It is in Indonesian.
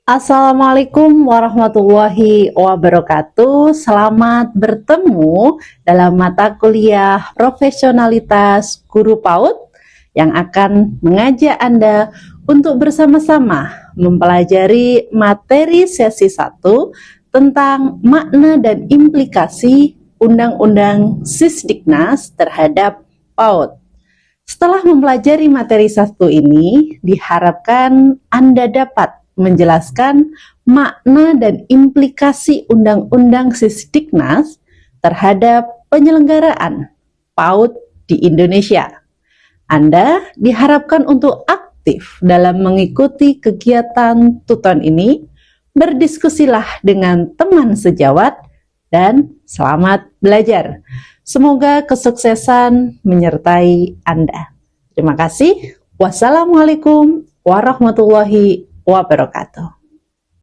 Assalamualaikum warahmatullahi wabarakatuh. Selamat bertemu dalam mata kuliah profesionalitas guru PAUD yang akan mengajak Anda untuk bersama-sama mempelajari materi sesi 1 tentang makna dan implikasi Undang-Undang Sisdiknas terhadap PAUD. Setelah mempelajari materi 1 ini, diharapkan Anda dapat menjelaskan makna dan implikasi Undang-Undang Sisdiknas terhadap penyelenggaraan PAUD di Indonesia. Anda diharapkan untuk aktif dalam mengikuti kegiatan tuton ini, berdiskusilah dengan teman sejawat, dan selamat belajar. Semoga kesuksesan menyertai Anda. Terima kasih. Wassalamualaikum warahmatullahi wabarakatuh.